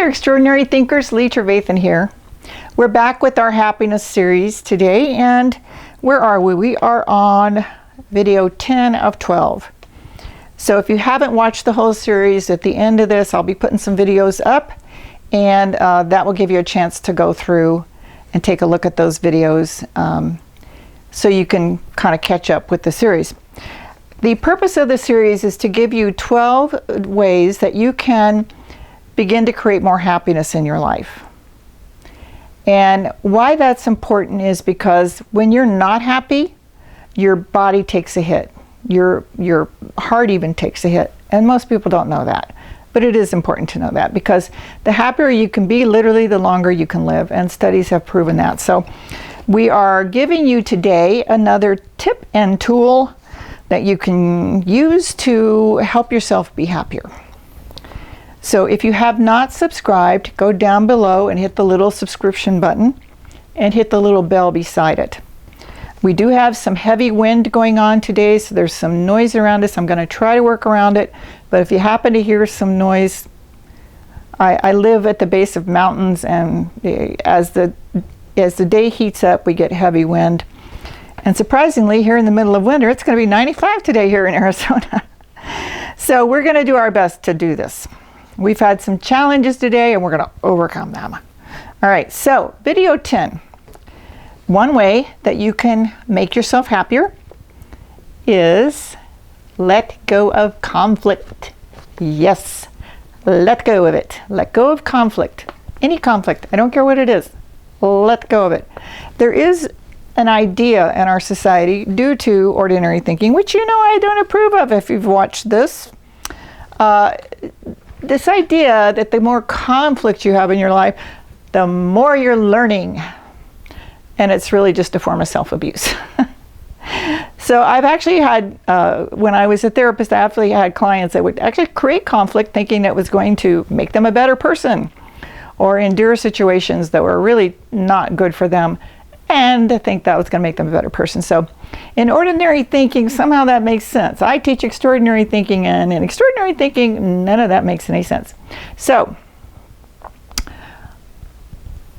there, extraordinary thinkers. Lee Travathan here. We're back with our happiness series today, and where are we? We are on video 10 of 12. So if you haven't watched the whole series, at the end of this I'll be putting some videos up, and that will give you a chance to go through and take a look at those videos so you can kind of catch up with the series. The purpose of the series is to give you 12 ways that you can begin to create more happiness in your life. And why that's important is because when you're not happy, your body takes a hit. Your heart even takes a hit. And most people don't know that. But it is important to know that, because the happier you can be, literally, the longer you can live. And studies have proven that. So we are giving you today another tip and tool that you can use to help yourself be happier. So if you have not subscribed, go down below and hit the little subscription button and hit the little bell beside it. We do have some heavy wind going on today, so there's some noise around us. I'm going to try to work around it, but if you happen to hear some noise, I live at the base of mountains, and as the day heats up, we get heavy wind. And surprisingly, here in the middle of winter, it's going to be 95 today here in Arizona. So we're going to do our best to do this. We've had some challenges today, and we're going to overcome them. All right, so video 10. One way that you can make yourself happier is let go of conflict. Yes, let go of it. Let go of conflict. Any conflict, I don't care what it is. Let go of it. There is an idea in our society, due to ordinary thinking, which you know I don't approve of if you've watched this. This idea that the more conflict you have in your life, the more you're learning. And it's really just a form of self-abuse. So I've actually had, when I was a therapist, I actually had clients that would actually create conflict thinking it was going to make them a better person, or endure situations that were really not good for them, and to think that was going to make them a better person. So in ordinary thinking, somehow that makes sense. I teach extraordinary thinking, and in extraordinary thinking, none of that makes any sense. So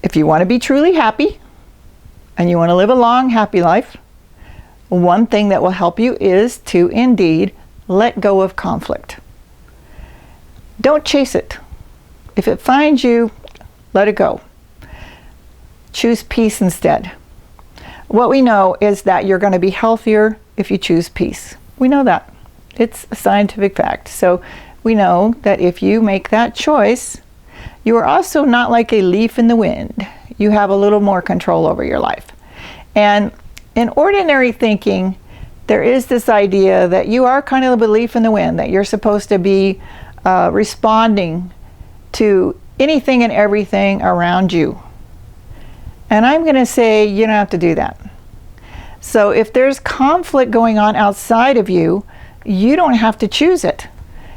if you want to be truly happy, and you want to live a long, happy life, one thing that will help you is to indeed let go of conflict. Don't chase it. If it finds you, let it go. Choose peace instead. What we know is that you're going to be healthier if you choose peace. We know that. It's a scientific fact. So we know that if you make that choice, you are also not like a leaf in the wind. You have a little more control over your life. And in ordinary thinking, there is this idea that you are kind of a leaf in the wind, that you're supposed to be responding to anything and everything around you. And I'm going to say you don't have to do that. So if there's conflict going on outside of you, you don't have to choose it.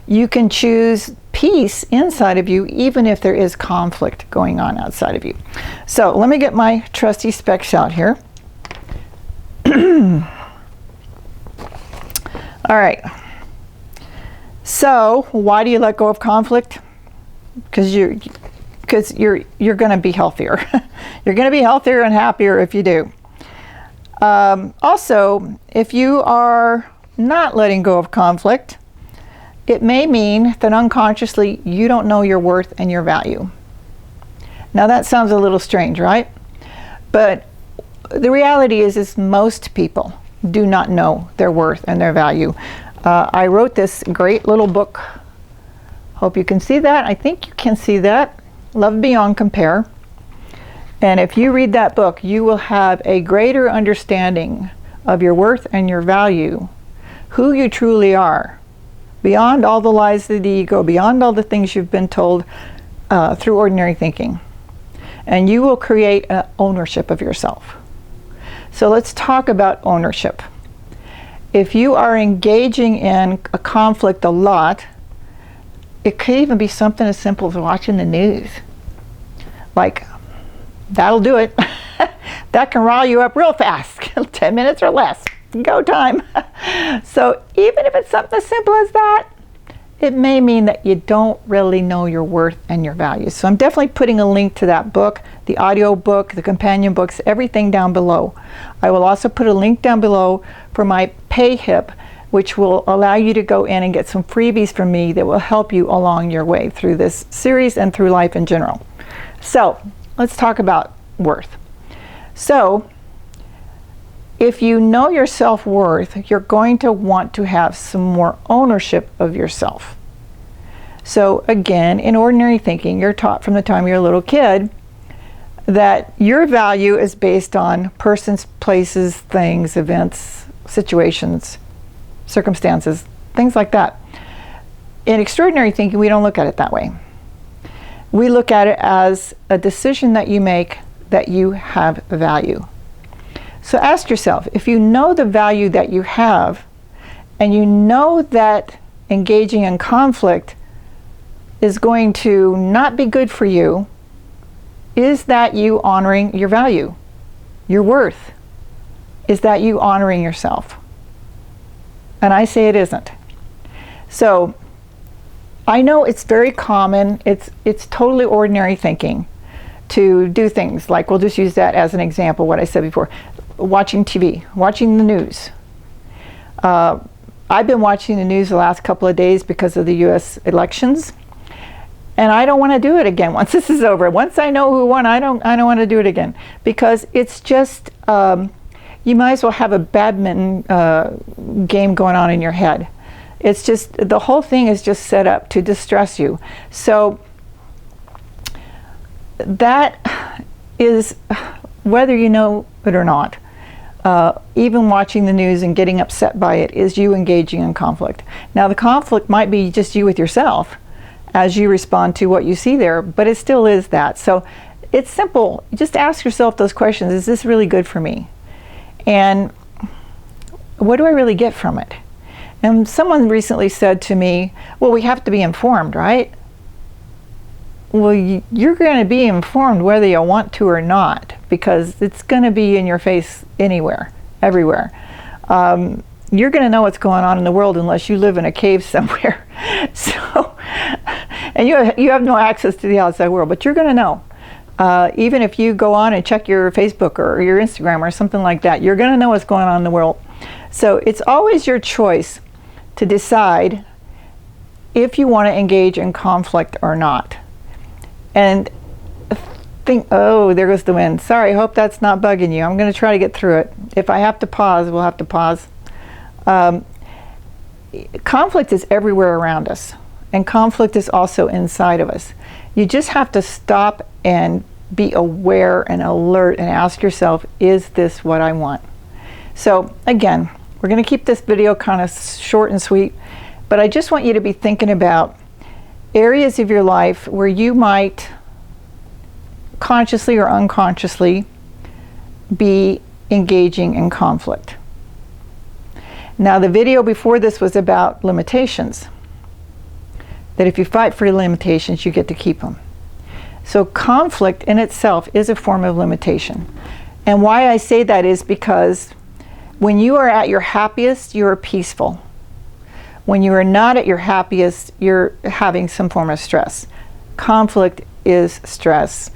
You can choose peace inside of you, even if there is conflict going on outside of you. So let me get my trusty specs out here. All right. So why do you let go of conflict? Because you're going to be healthier. You're going to be healthier and happier if you do. Also, if you are not letting go of conflict, it may mean that unconsciously you don't know your worth and your value. Now that sounds a little strange, right? But the reality is most people do not know their worth and their value. I wrote this great little book. Hope you can see that. I think you can see that. Love Beyond Compare. And if you read that book, you will have a greater understanding of your worth and your value, who you truly are, beyond all the lies of the ego, beyond all the things you've been told through ordinary thinking. And you will create an ownership of yourself. So let's talk about ownership. If you are engaging in a conflict a lot, it could even be something as simple as watching the news. Like, that'll do it. That can rile you up real fast, 10 minutes or less. Go time. So even if it's something as simple as that, it may mean that you don't really know your worth and your value. So I'm definitely putting a link to that book, the audio book, the companion books, everything down below. I will also put a link down below for my PayHip, which will allow you to go in and get some freebies from me that will help you along your way through this series and through life in general. So let's talk about worth. So if you know your self-worth, you're going to want to have some more ownership of yourself. So again, in ordinary thinking, you're taught from the time you're a little kid that your value is based on persons, places, things, events, situations, circumstances, things like that. In extraordinary thinking, we don't look at it that way. We look at it as a decision that you make that you have value. So ask yourself, if you know the value that you have, and you know that engaging in conflict is going to not be good for you, is that you honoring your value, your worth? Is that you honoring yourself? And I say it isn't. So I know it's very common, it's totally ordinary thinking to do things like, we'll just use that as an example, what I said before. Watching TV, watching the news. I've been watching the news the last couple of days because of the U.S. elections, and I don't want to do it again once this is over. Once I know who won, I don't want to do it again, because it's just you might as well have a badminton game going on in your head. It's just, the whole thing is just set up to distress you. So that is, whether you know it or not, even watching the news and getting upset by it is you engaging in conflict. Now the conflict might be just you with yourself as you respond to what you see there, but it still is that. So it's simple. Just ask yourself those questions. Is this really good for me? And what do I really get from it? And someone recently said to me, well, we have to be informed, right? Well, you're going to be informed whether you want to or not, because it's going to be in your face anywhere, everywhere. You're going to know what's going on in the world unless you live in a cave somewhere. So, and you have no access to the outside world, but you're going to know. Even if you go on and check your Facebook or your Instagram or something like that, you're going to know what's going on in the world. So it's always your choice to decide if you want to engage in conflict or not. And think, oh, there goes the wind. Sorry, I hope that's not bugging you. I'm going to try to get through it. If I have to pause, we'll have to pause. Conflict is everywhere around us, and conflict is also inside of us. You just have to stop and be aware and alert and ask yourself, is this what I want? So again, we're going to keep this video kind of short and sweet, but I just want you to be thinking about areas of your life where you might consciously or unconsciously be engaging in conflict. Now, the video before this was about limitations. That if you fight for your limitations, you get to keep them. So conflict in itself is a form of limitation. And why I say that is because when you are at your happiest, you are peaceful. When you are not at your happiest, you're having some form of stress. Conflict is stress.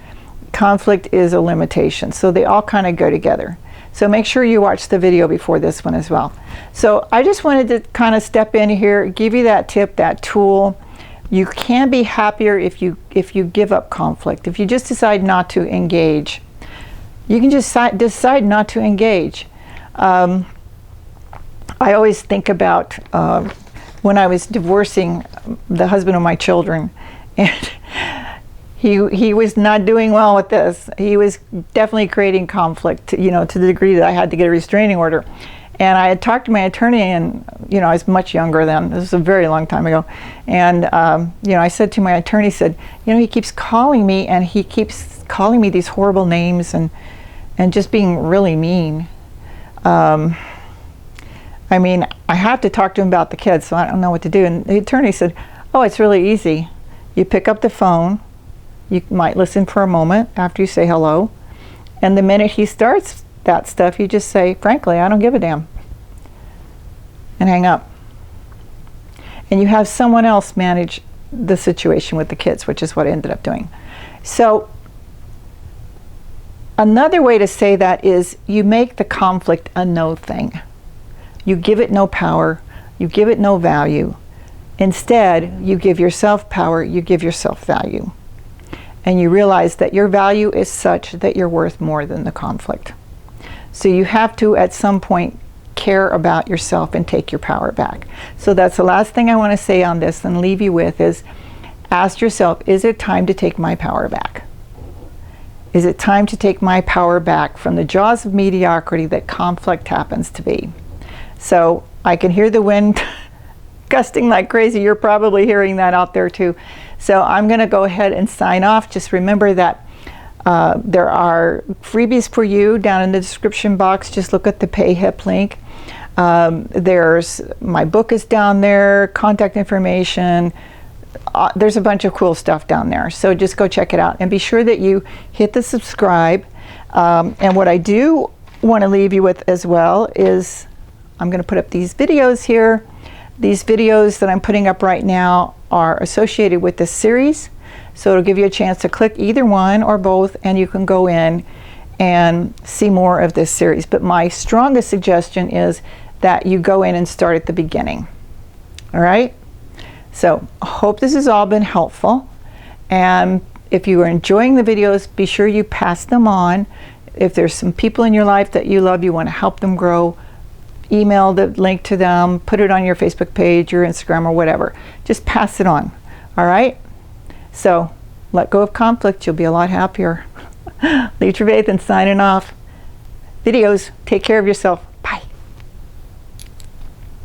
Conflict is a limitation. So they all kind of go together. So make sure you watch the video before this one as well. So I just wanted to kind of step in here, give you that tip, that tool. You can be happier if you give up conflict. If you just decide not to engage, you can just decide not to engage. I always think about when I was divorcing the husband of my children, and he was not doing well with this. He was definitely creating conflict, you know, to the degree that I had to get a restraining order. And I had talked to my attorney, and you know, I was much younger then. This was a very long time ago. And you know, I said to my attorney, said, you know, he keeps calling me, and he keeps calling me these horrible names, and just being really mean. I mean, I have to talk to him about the kids, so I don't know what to do. And the attorney said, oh, it's really easy. You pick up the phone, you might listen for a moment after you say hello, and the minute he starts that stuff, you just say, frankly, I don't give a damn, and hang up. and you have someone else manage the situation with the kids, which is what I ended up doing. So another way to say that is you make the conflict a no thing. You give it no power, you give it no value. Instead, you give yourself power, you give yourself value. And you realize that your value is such that you're worth more than the conflict. So you have to, at some point, care about yourself and take your power back. So that's the last thing I want to say on this and leave you with is, ask yourself, is it time to take my power back? Is it time to take my power back from the jaws of mediocrity that conflict happens to be? So I can hear the wind gusting like crazy. You're probably hearing that out there too. So I'm going to go ahead and sign off. Just remember that there are freebies for you down in the description box. Just look at the PayHip link. There's my book is down there, contact information. There's a bunch of cool stuff down there. So just go check it out and be sure that you hit the subscribe. And what I do want to leave you with as well is I'm going to put up these videos here. These videos that I'm putting up right now are associated with this series. So it'll give you a chance to click either one or both, and you can go in and see more of this series. But my strongest suggestion is that you go in and start at the beginning. All right? So I hope this has all been helpful. And if you are enjoying the videos, be sure you pass them on. If there's some people in your life that you love, you want to help them grow, email the link to them, put it on your Facebook page, your Instagram, or whatever. Just pass it on. All right? So let go of conflict. You'll be a lot happier. Lee Travathan signing off. Videos. Take care of yourself.